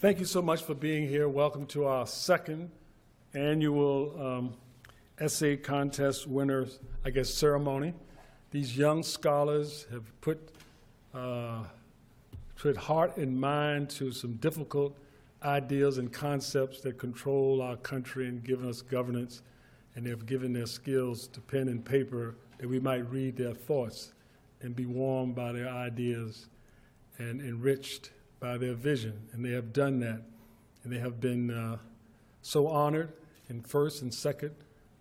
Thank you so much for being here. Welcome to our second annual essay contest winners, ceremony. These young scholars have put heart and mind to some difficult ideas and concepts that control our country and given us governance, and they've given their skills to pen and paper that we might read their thoughts and be warmed by their ideas and enriched by their vision, and they have done that. And they have been so honored in first and second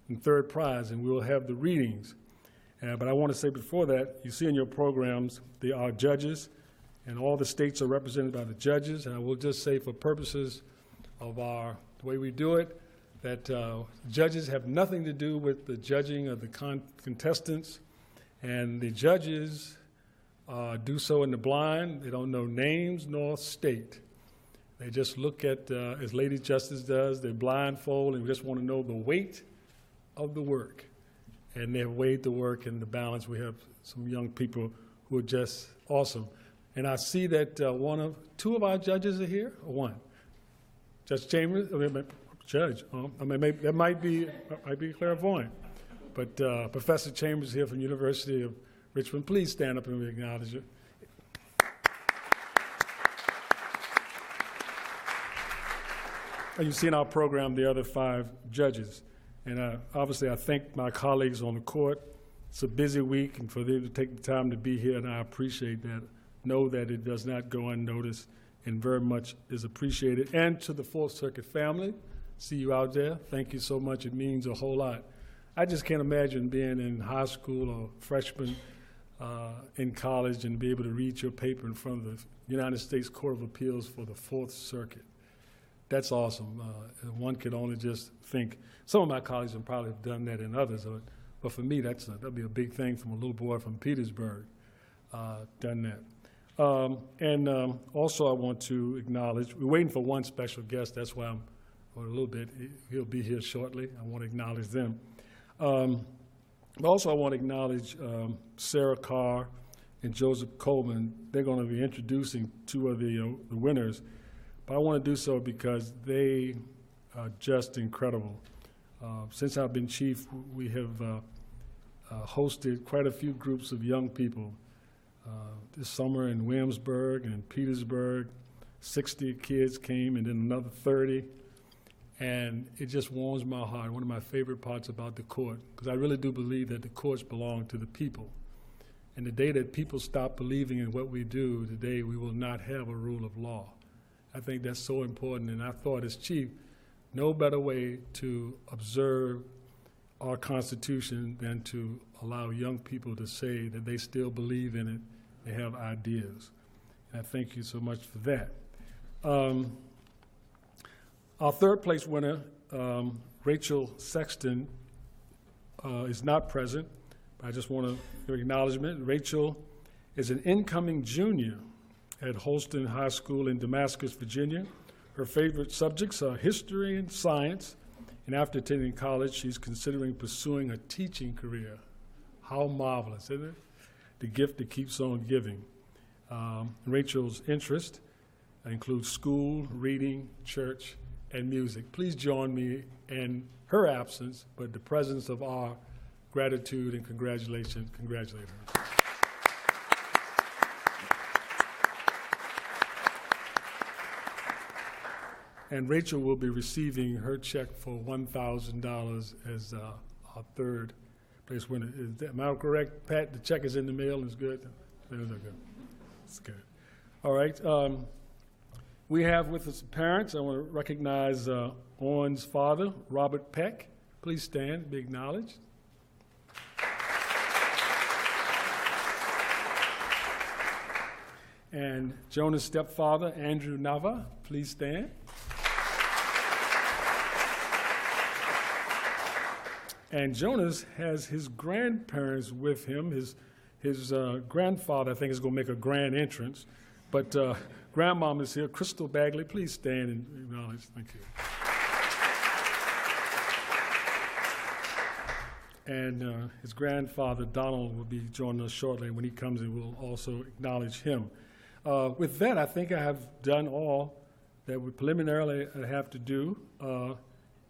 and third prize, and we'll have the readings. But I want to say before that, you see in your programs, there are judges, and all the states are represented by the judges, and I will just say for purposes of the way we do it, that judges have nothing to do with the judging of the contestants, and the judges do so in the blind. They don't know names nor state. They just look at, as Lady Justice does, they blindfold and just want to know the weight of the work. And they've weighed the work and the balance. We have some young people who are just awesome. And I see that two of our judges are here, or one? Judge Chambers, that might be clairvoyant. But Professor Chambers here from the University of Richmond, please stand up and acknowledge it. And you see in our program the other 5 judges. And obviously I thank my colleagues on the court. It's a busy week, and for them to take the time to be here, and I appreciate that. Know that it does not go unnoticed and very much is appreciated. And to the Fourth Circuit family, see you out there. Thank you so much. It means a whole lot. I just can't imagine being in high school or freshman in college and be able to read your paper in front of the United States Court of Appeals for the Fourth Circuit. That's awesome. One could only just think. Some of my colleagues have probably done that and others, but for me, that'd be a big thing from a little boy from Petersburg, done that. Also I want to acknowledge, we're waiting for one special guest, that's why I'm a little bit, he'll be here shortly. I want to acknowledge them. Also, I want to acknowledge Sarah Carr and Joseph Coleman. They're going to be introducing 2 of the winners, but I want to do so because they are just incredible. Since I've been chief, we have hosted quite a few groups of young people. This summer in Williamsburg and Petersburg, 60 kids came, and then another 30. And it just warms my heart. One of my favorite parts about the court, because I really do believe that the courts belong to the people. And the day that people stop believing in what we do, today we will not have a rule of law. I think that's so important, and I thought as chief, no better way to observe our Constitution than to allow young people to say that they still believe in it, they have ideas. And I thank you so much for that. Our third place winner, Rachel Sexton, is not present. I just want to give acknowledgement. Rachel is an incoming junior at Holston High School in Damascus, Virginia. Her favorite subjects are history and science, and after attending college, she's considering pursuing a teaching career. How marvelous, isn't it? The gift that keeps on giving. Rachel's interests include school, reading, church, and music. Please join me in her absence, but the presence of our gratitude and congratulations. Congratulate her. And Rachel will be receiving her check for $1,000 as our third place winner. Am I correct, Pat? The check is in the mail and it's good? It's good. All right. We have with us parents. I want to recognize Owen's father, Robert Peck. Please stand, be acknowledged. And Jonas' stepfather, Andrew Nava. Please stand. And Jonas has his grandparents with him. His grandfather, I think, is going to make a grand entrance. But Grandmom is here. Crystal Bagley, please stand and acknowledge. Thank you. And his grandfather, Donald, will be joining us shortly. When he comes in, we'll also acknowledge him. With that, I think I have done all that we preliminarily have to do,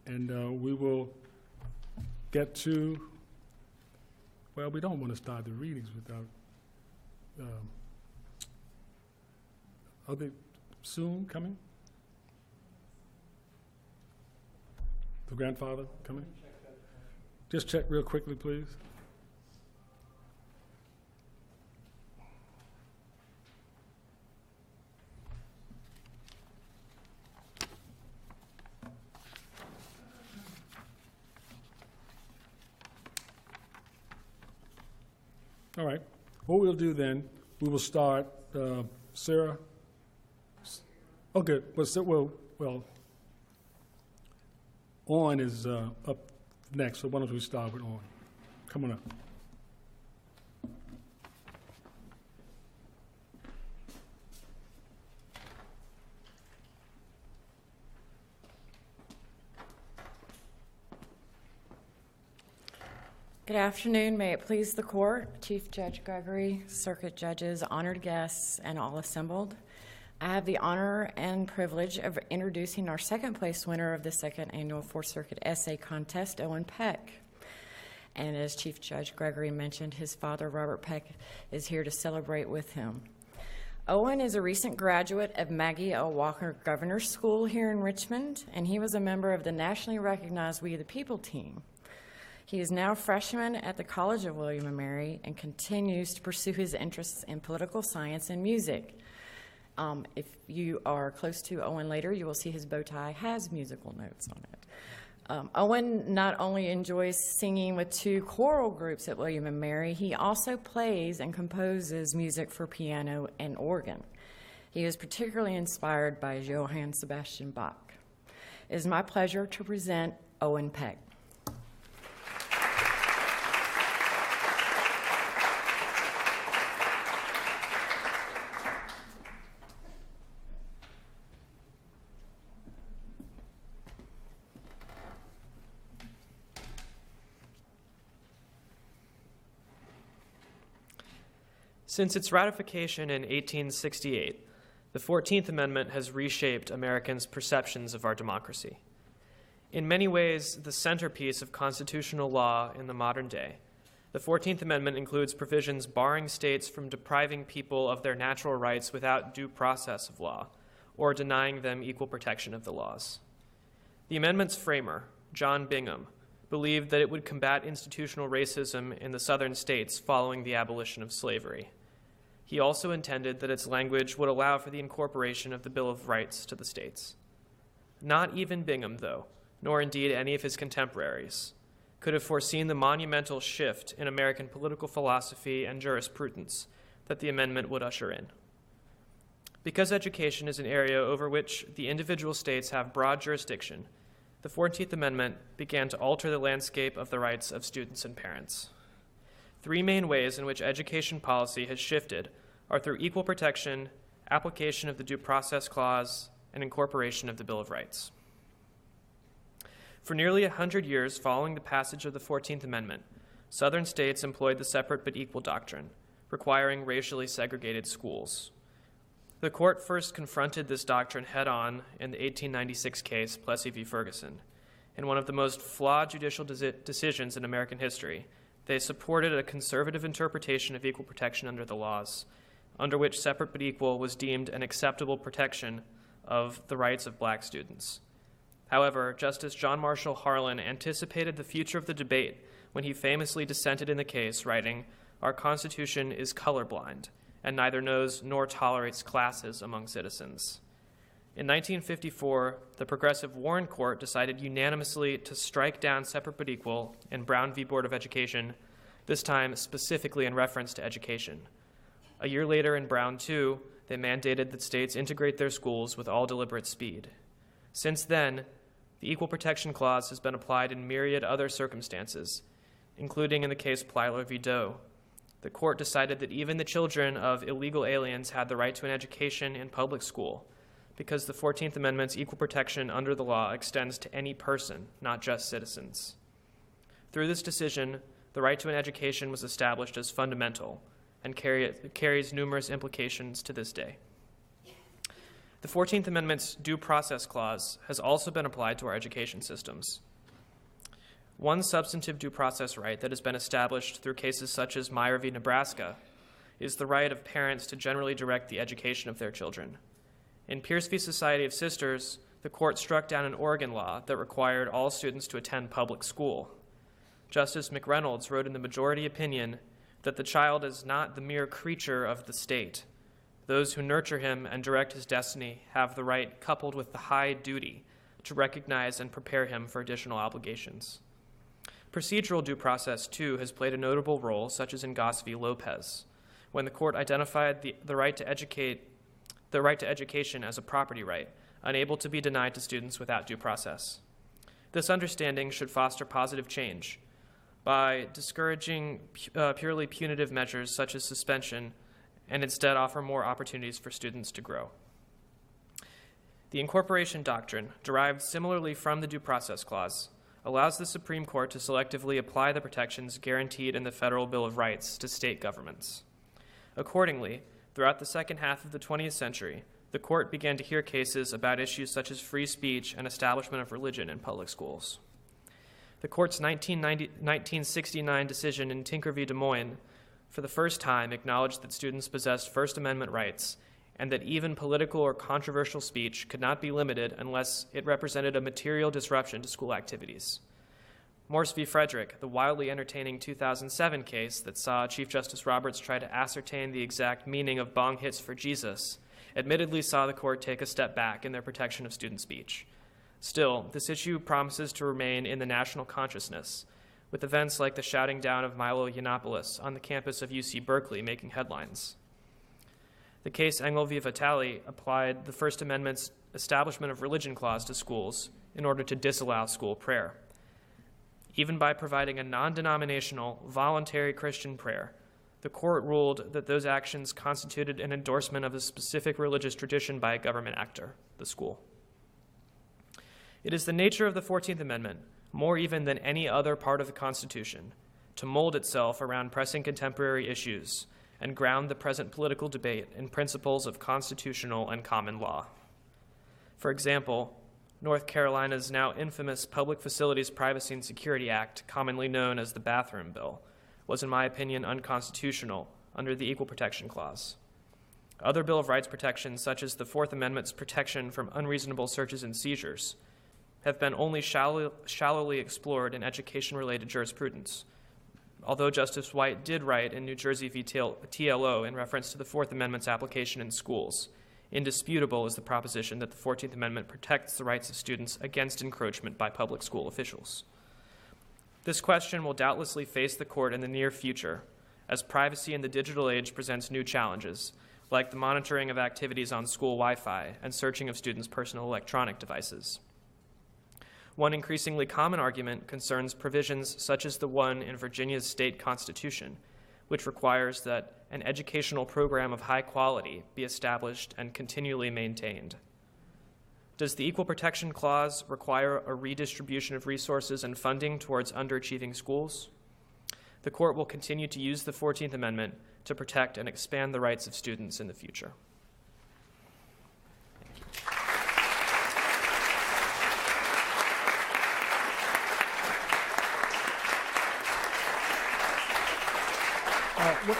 and we will get to, well, we don't want to start the readings without, are they soon coming? The grandfather coming? Just check real quickly, please. All right. What we'll do then, we will start, Sarah. Oh, good. Well, Owen is up next, so why don't we start with Owen? Come on up. Good afternoon. May it please the court, Chief Judge Gregory, circuit judges, honored guests, and all assembled. I have the honor and privilege of introducing our second place winner of the second annual Fourth Circuit Essay Contest, Owen Peck. And as Chief Judge Gregory mentioned, his father, Robert Peck, is here to celebrate with him. Owen is a recent graduate of Maggie L. Walker Governor's School here in Richmond, and he was a member of the nationally recognized We the People team. He is now a freshman at the College of William & Mary and continues to pursue his interests in political science and music. If you are close to Owen later, you will see his bow tie has musical notes on it. Owen not only enjoys singing with two choral groups at William & Mary, he also plays and composes music for piano and organ. He is particularly inspired by Johann Sebastian Bach. It is my pleasure to present Owen Peck. Since its ratification in 1868, the 14th Amendment has reshaped Americans' perceptions of our democracy. In many ways, the centerpiece of constitutional law in the modern day, the 14th Amendment includes provisions barring states from depriving people of their natural rights without due process of law, or denying them equal protection of the laws. The amendment's framer, John Bingham, believed that it would combat institutional racism in the southern states following the abolition of slavery. He also intended that its language would allow for the incorporation of the Bill of Rights to the states. Not even Bingham, though, nor indeed any of his contemporaries, could have foreseen the monumental shift in American political philosophy and jurisprudence that the amendment would usher in. Because education is an area over which the individual states have broad jurisdiction, the 14th Amendment began to alter the landscape of the rights of students and parents. Three main ways in which education policy has shifted are through equal protection, application of the Due Process Clause, and incorporation of the Bill of Rights. For nearly 100 years following the passage of the 14th Amendment, Southern states employed the separate but equal doctrine, requiring racially segregated schools. The court first confronted this doctrine head-on in the 1896 case Plessy v. Ferguson. In one of the most flawed judicial decisions in American history, they supported a conservative interpretation of equal protection under the laws, under which separate but equal was deemed an acceptable protection of the rights of black students. However, Justice John Marshall Harlan anticipated the future of the debate when he famously dissented in the case, writing, "Our Constitution is colorblind and neither knows nor tolerates classes among citizens." In 1954, the Progressive Warren Court decided unanimously to strike down separate but equal in Brown v. Board of Education, this time specifically in reference to education. A year later in Brown 2, they mandated that states integrate their schools with all deliberate speed. Since then, the Equal Protection Clause has been applied in myriad other circumstances, including in the case Plyler v. Doe. The court decided that even the children of illegal aliens had the right to an education in public school, because the 14th Amendment's equal protection under the law extends to any person, not just citizens. Through this decision, the right to an education was established as fundamental and carries numerous implications to this day. The 14th Amendment's Due Process Clause has also been applied to our education systems. One substantive due process right that has been established through cases such as Meyer v. Nebraska is the right of parents to generally direct the education of their children. In Pierce v. Society of Sisters, the court struck down an Oregon law that required all students to attend public school. Justice McReynolds wrote in the majority opinion that the child is not the mere creature of the state. Those who nurture him and direct his destiny have the right, coupled with the high duty, to recognize and prepare him for additional obligations. Procedural due process, too, has played a notable role, such as in Goss v. Lopez, when the court identified the right to education as a property right, unable to be denied to students without due process. This understanding should foster positive change by discouraging purely punitive measures such as suspension and instead offer more opportunities for students to grow. The incorporation doctrine, derived similarly from the Due Process Clause, allows the Supreme Court to selectively apply the protections guaranteed in the Federal Bill of Rights to state governments. Accordingly, throughout the second half of the 20th century, the court began to hear cases about issues such as free speech and establishment of religion in public schools. The court's 1969 decision in Tinker v. Des Moines for the first time acknowledged that students possessed First Amendment rights and that even political or controversial speech could not be limited unless it represented a material disruption to school activities. Morse v. Frederick, the wildly entertaining 2007 case that saw Chief Justice Roberts try to ascertain the exact meaning of bong hits for Jesus, admittedly saw the court take a step back in their protection of student speech. Still, this issue promises to remain in the national consciousness, with events like the shouting down of Milo Yiannopoulos on the campus of UC Berkeley making headlines. The case Engel v. Vitale applied the First Amendment's Establishment of Religion Clause to schools in order to disallow school prayer. Even by providing a non-denominational, voluntary Christian prayer, the court ruled that those actions constituted an endorsement of a specific religious tradition by a government actor, the school. It is the nature of the 14th Amendment, more even than any other part of the Constitution, to mold itself around pressing contemporary issues and ground the present political debate in principles of constitutional and common law. For example, North Carolina's now infamous Public Facilities Privacy and Security Act, commonly known as the Bathroom Bill, was, in my opinion, unconstitutional under the Equal Protection Clause. Other Bill of Rights protections, such as the Fourth Amendment's protection from unreasonable searches and seizures, have been only shallowly explored in education-related jurisprudence, although Justice White did write in New Jersey v. TLO in reference to the Fourth Amendment's application in schools. Indisputable is the proposition that the 14th Amendment protects the rights of students against encroachment by public school officials. This question will doubtlessly face the court in the near future, as privacy in the digital age presents new challenges, like the monitoring of activities on school Wi-Fi and searching of students' personal electronic devices. One increasingly common argument concerns provisions such as the one in Virginia's state constitution, which requires that an educational program of high quality be established and continually maintained. Does the Equal Protection Clause require a redistribution of resources and funding towards underachieving schools? The court will continue to use the 14th Amendment to protect and expand the rights of students in the future.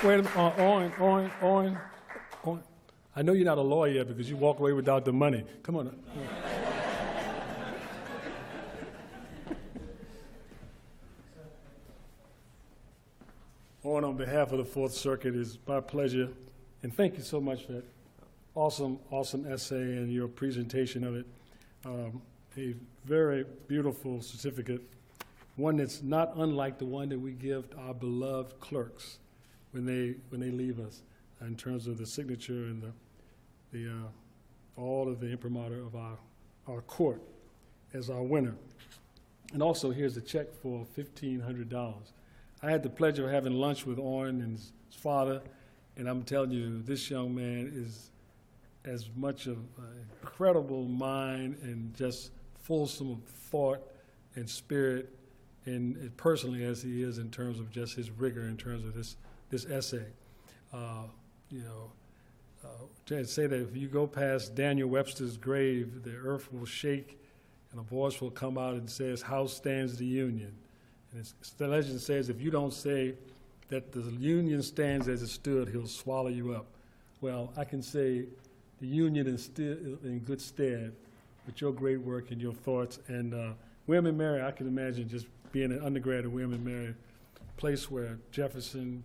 Wait a minute, Owen. I know you're not a lawyer yet because you walked away without the money. Come on. Owen, on behalf of the Fourth Circuit, it's my pleasure, and thank you so much for that awesome essay and your presentation of it. A very beautiful certificate, one that's not unlike the one that we give our beloved clerks when they leave us, in terms of the signature and the all of the imprimatur of our court as our winner. And also, here's a check for $1,500. I had the pleasure of having lunch with Owen and his father, and I'm telling you, this young man is as much of an incredible mind and just fulsome of thought and spirit, and personally as he is in terms of just his rigor in terms of this essay. just say that if you go past Daniel Webster's grave, the earth will shake and a voice will come out and says, "How stands the Union?" And the legend says, if you don't say that the Union stands as it stood, he'll swallow you up. Well, I can say the Union is still in good stead with your great work and your thoughts. And William & Mary, I can imagine just being an undergrad at William & Mary, a place where Jefferson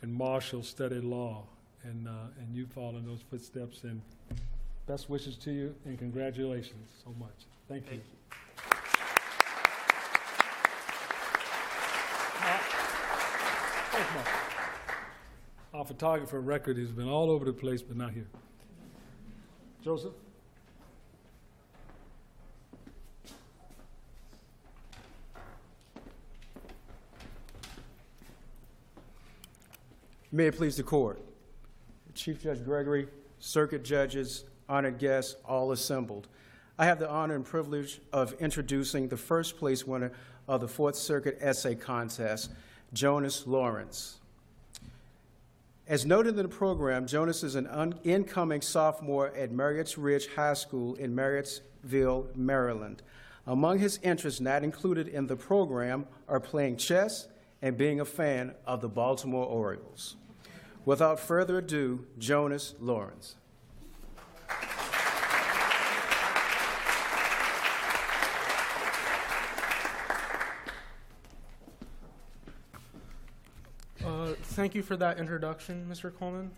and Marshall studied law, and you follow in those footsteps. And best wishes to you, and congratulations so much. Thank you. Thanks, Mark. Our photographer record has been all over the place, but not here. Joseph? May it please the court. Chief Judge Gregory, circuit judges, honored guests, all assembled. I have the honor and privilege of introducing the first place winner of the Fourth Circuit Essay Contest, Jonas Lorincz. As noted in the program, Jonas is an incoming sophomore at Marriott's Ridge High School in Marriottsville, Maryland. Among his interests not included in the program are playing chess and being a fan of the Baltimore Orioles. Without further ado, Jonas Lorincz. Thank you for that introduction, Mr. Coleman.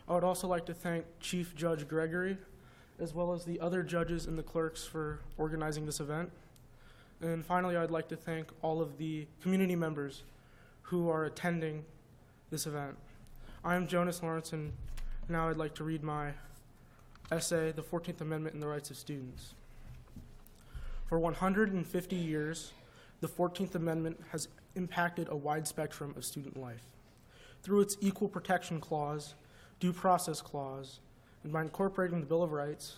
I would also like to thank Chief Judge Gregory, as well as the other judges and the clerks for organizing this event. And finally, I'd like to thank all of the community members who are attending this event. I am Jonas Lorincz, and now I'd like to read my essay, The 14th Amendment and the Rights of Students. For 150 years, the 14th Amendment has impacted a wide spectrum of student life. Through its Equal Protection Clause, Due Process Clause, and by incorporating the Bill of Rights,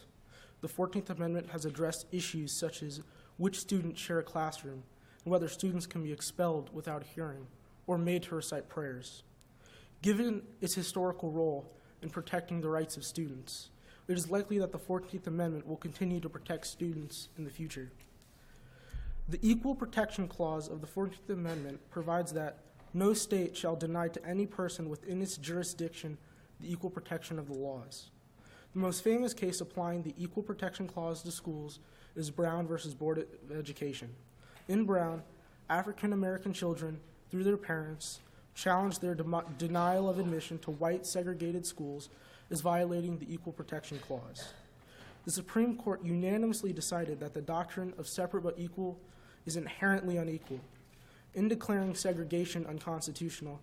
the 14th Amendment has addressed issues such as which students share a classroom and whether students can be expelled without a hearing or made to recite prayers. Given its historical role in protecting the rights of students, it is likely that the 14th Amendment will continue to protect students in the future. The Equal Protection Clause of the 14th Amendment provides that no state shall deny to any person within its jurisdiction the equal protection of the laws. The most famous case applying the Equal Protection Clause to schools is Brown versus Board of Education. In Brown, African American children, through their parents, challenged their denial of admission to white segregated schools as violating the Equal Protection Clause. The Supreme Court unanimously decided that the doctrine of separate but equal is inherently unequal. In declaring segregation unconstitutional,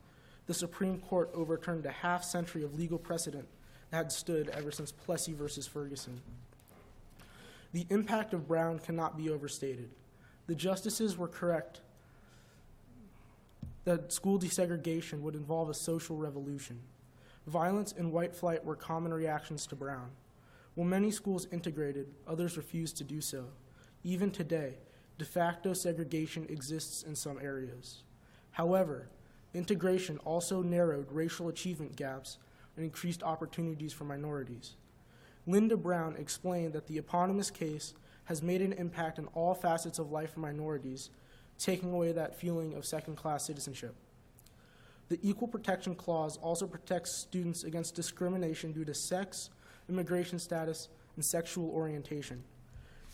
the Supreme Court overturned a half-century of legal precedent that had stood ever since Plessy versus Ferguson. The impact of Brown cannot be overstated. The justices were correct that school desegregation would involve a social revolution. Violence and white flight were common reactions to Brown. While many schools integrated, others refused to do so. Even today, de facto segregation exists in some areas. However, integration also narrowed racial achievement gaps and increased opportunities for minorities. Linda Brown explained that the eponymous case has made an impact in all facets of life for minorities, taking away that feeling of second-class citizenship. The Equal Protection Clause also protects students against discrimination due to sex, immigration status, and sexual orientation.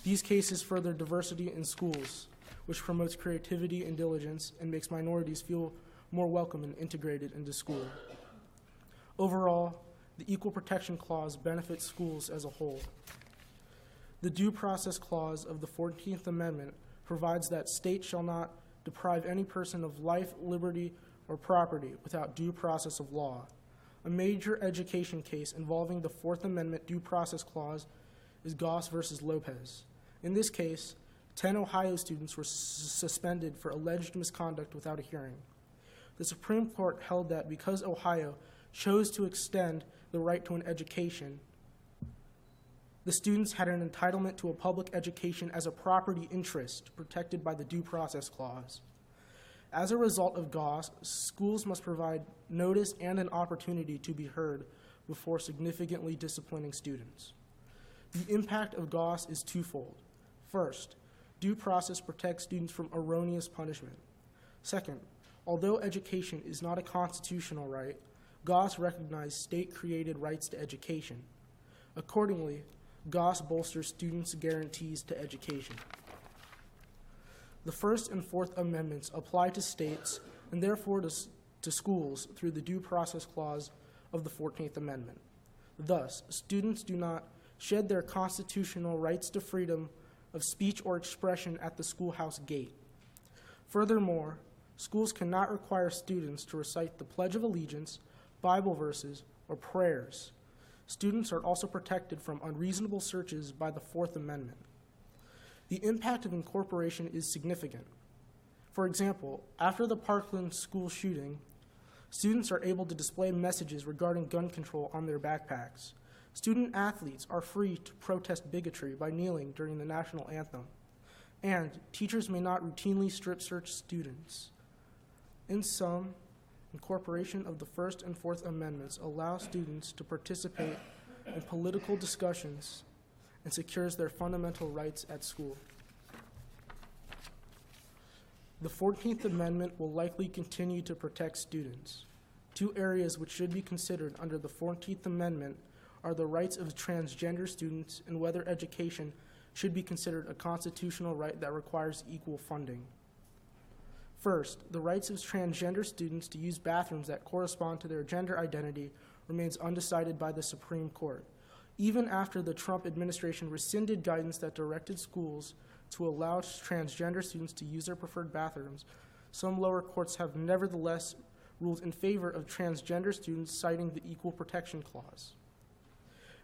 These cases further diversity in schools, which promotes creativity and diligence and makes minorities feel more welcome and integrated into school. Overall, the Equal Protection Clause benefits schools as a whole. The Due Process Clause of the 14th Amendment provides that states shall not deprive any person of life, liberty, or property without due process of law. A major education case involving the Fourth Amendment Due Process Clause is Goss versus Lopez. In this case, 10 Ohio students were suspended for alleged misconduct without a hearing. The Supreme Court held that because Ohio chose to extend the right to an education, the students had an entitlement to a public education as a property interest protected by the Due Process Clause. As a result of Goss, schools must provide notice and an opportunity to be heard before significantly disciplining students. The impact of GOS is twofold. First, due process protects students from erroneous punishment. Second, although education is not a constitutional right, GOS recognizes state-created rights to education. Accordingly, GOS bolsters students' guarantees to education. The First and Fourth Amendments apply to states and therefore to schools through the Due Process Clause of the 14th Amendment. Thus, students do not shed their constitutional rights to freedom of speech or expression at the schoolhouse gate. Furthermore, schools cannot require students to recite the Pledge of Allegiance, Bible verses, or prayers. Students are also protected from unreasonable searches by the Fourth Amendment. The impact of incorporation is significant. For example, after the Parkland school shooting, students are able to display messages regarding gun control on their backpacks. Student athletes are free to protest bigotry by kneeling during the national anthem. And teachers may not routinely strip search students. In sum, incorporation of the First and Fourth Amendments allows students to participate in political discussions and secures their fundamental rights at school. The 14th Amendment will likely continue to protect students. Two areas which should be considered under the 14th Amendment are the rights of transgender students and whether education should be considered a constitutional right that requires equal funding. First, the rights of transgender students to use bathrooms that correspond to their gender identity remains undecided by the Supreme Court. Even after the Trump administration rescinded guidance that directed schools to allow transgender students to use their preferred bathrooms, some lower courts have nevertheless ruled in favor of transgender students, citing the Equal Protection Clause.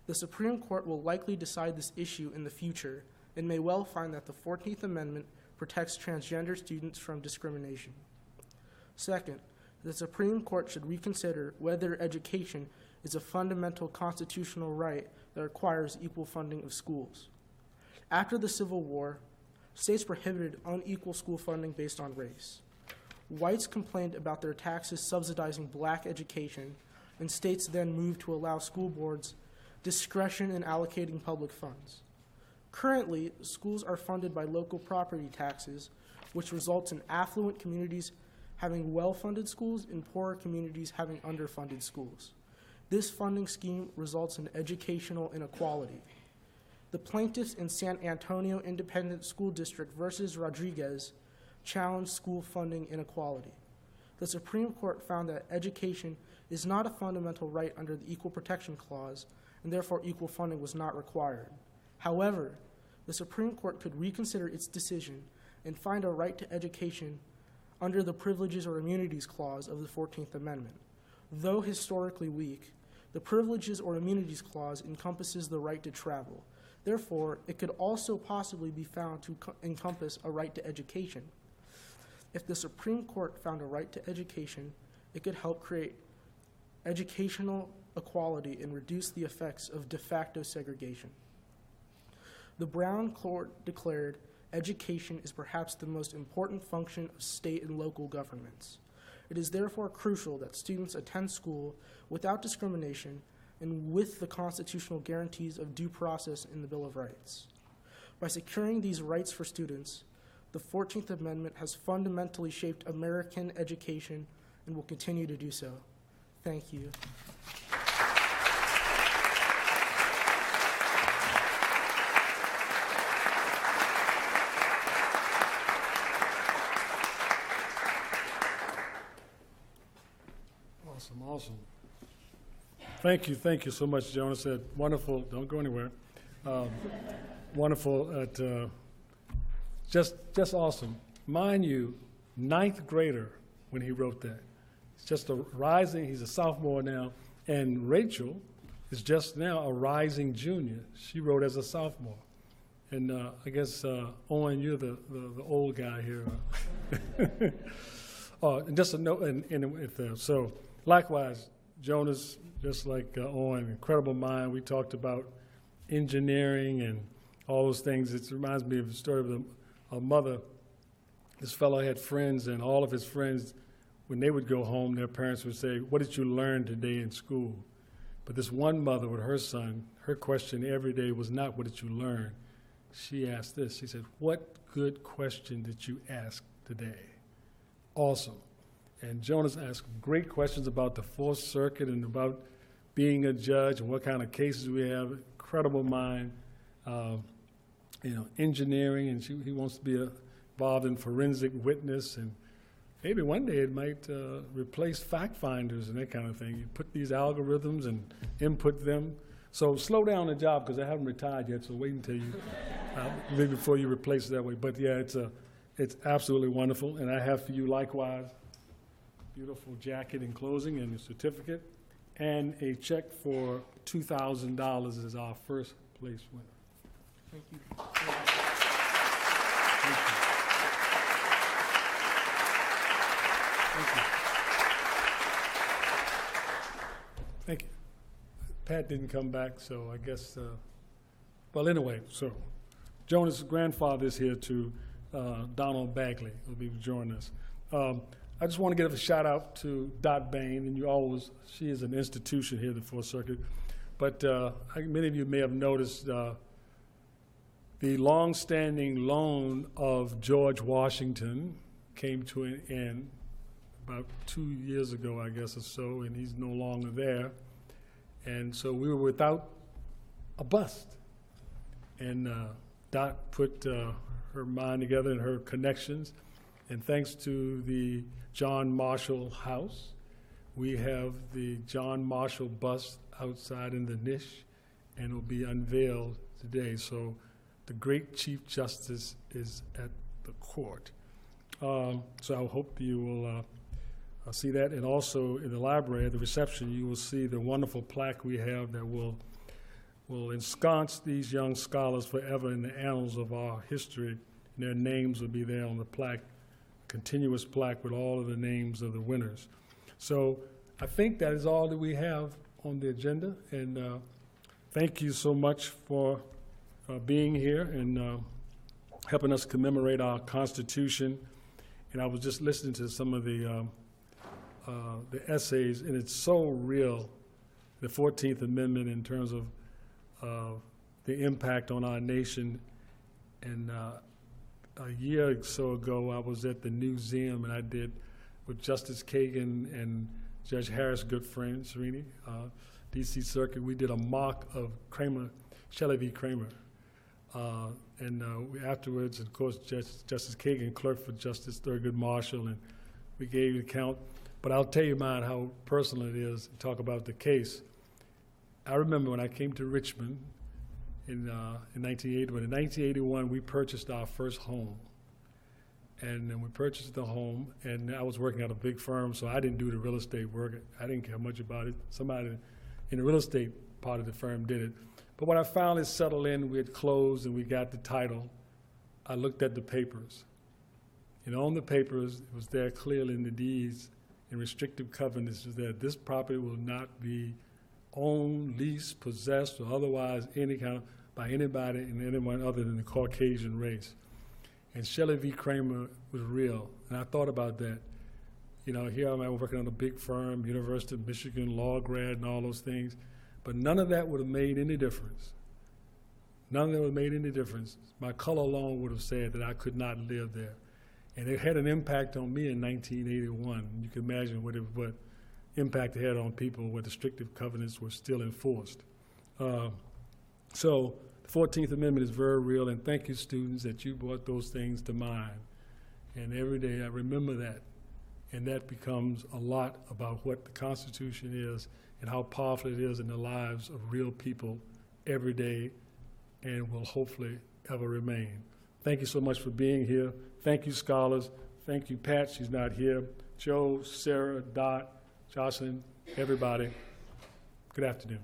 The Supreme Court will likely decide this issue in the future and may well find that the 14th Amendment protects transgender students from discrimination. Second, the Supreme Court should reconsider whether education is a fundamental constitutional right that requires equal funding of schools. After the Civil War, states prohibited unequal school funding based on race. Whites complained about their taxes subsidizing black education, and states then moved to allow school boards discretion in allocating public funds. Currently, schools are funded by local property taxes, which results in affluent communities having well-funded schools and poorer communities having underfunded schools. This funding scheme results in educational inequality. The plaintiffs in San Antonio Independent School District versus Rodriguez challenged school funding inequality. The Supreme Court found that education is not a fundamental right under the Equal Protection Clause, and therefore equal funding was not required. However, the Supreme Court could reconsider its decision and find a right to education under the Privileges or Immunities Clause of the 14th Amendment. Though historically weak, the Privileges or Immunities Clause encompasses the right to travel. Therefore, it could also possibly be found to encompass a right to education. If the Supreme Court found a right to education, it could help create educational equality and reduce the effects of de facto segregation. The Brown Court declared education is perhaps the most important function of state and local governments. It is therefore crucial that students attend school without discrimination and with the constitutional guarantees of due process in the Bill of Rights. By securing these rights for students, the 14th Amendment has fundamentally shaped American education and will continue to do so. Thank you. Awesome. Thank you so much, Jonas. Wonderful. Don't go anywhere. Wonderful. Just awesome. Mind you, 9th grader when he wrote that. He's just a rising. He's a sophomore now, and Rachel is just now a rising junior. She wrote as a sophomore, and I guess Owen, you're the old guy here. And just a note, so. Likewise, Jonas, just like Owen, incredible mind. We talked about engineering and all those things. It reminds me of the story of a mother. This fellow had friends, and all of his friends, when they would go home, their parents would say, "What did you learn today in school?" But this one mother with her son, her question every day was not, what did you learn? She asked this. She said, what good question did you ask today? Awesome. And Jonas asked great questions about the Fourth Circuit and about being a judge and what kind of cases we have. Incredible mind, engineering, and he wants to be involved in forensic witness, and maybe one day it might replace fact finders and that kind of thing. You put these algorithms and input them. So slow down the job because I haven't retired yet, so wait until you, maybe before you replace it that way. But yeah, it's absolutely wonderful. And I have for you likewise, beautiful jacket in closing and a certificate and a check for $2,000 as our first place winner. Thank you. Thank you. Pat didn't come back, so I guess, well, anyway, so Jonas' grandfather is here too, Donald Bagley will be joining us. I just want to give a shout out to Dot Bain, and she is an institution here at the Fourth Circuit, but many of you may have noticed the long-standing loan of George Washington came to an end about 2 years ago, I guess, or so, and he's no longer there. And so we were without a bust. And Dot put her mind together and her connections. And thanks to the John Marshall House, we have the John Marshall bust outside in the niche, and it will be unveiled today. So the great Chief Justice is at the court. So I hope you will see that. And also in the library, at the reception, you will see the wonderful plaque we have that will ensconce these young scholars forever in the annals of our history. And their names will be there on the plaque, continuous plaque with all of the names of the winners. So I think that is all that we have on the agenda. And thank you so much for being here and helping us commemorate our Constitution. And I was just listening to some of the essays, and it's so real, the 14th Amendment, in terms of the impact on our nation. And a year or so ago, I was at the museum, and I did, with Justice Kagan and Judge Harris, good friend, Srini, D.C. Circuit, we did a mock of Shelley v. Kramer. We afterwards, of course, Justice Kagan, clerk for Justice Thurgood Marshall, and we gave the account. But I'll tell you mine, how personal it is to talk about the case. I remember when I came to Richmond in 1981. In 1981, we purchased our first home. And then we purchased the home, and I was working at a big firm, so I didn't do the real estate work. I didn't care much about it. Somebody in the real estate part of the firm did it. But when I finally settled in, we had closed and we got the title, I looked at the papers. And on the papers, it was there clearly in the deeds and restrictive covenants, is that this property will not be owned, leased, possessed, or otherwise by anybody and anyone other than the Caucasian race. And Shelley v. Kramer was real. And I thought about that. You know, here I'm working on a big firm, University of Michigan, law grad, and all those things. But none of that would have made any difference. None of that would have made any difference. My color alone would have said that I could not live there. And it had an impact on me in 1981. You can imagine what impact it had on people where the restrictive covenants were still enforced. So the 14th Amendment is very real, and thank you, students, that you brought those things to mind. And every day I remember that, and that becomes a lot about what the Constitution is and how powerful it is in the lives of real people every day and will hopefully ever remain. Thank you so much for being here. Thank you, scholars. Thank you, Pat. She's not here. Joe, Sarah, Dot, Jocelyn, everybody. Good afternoon.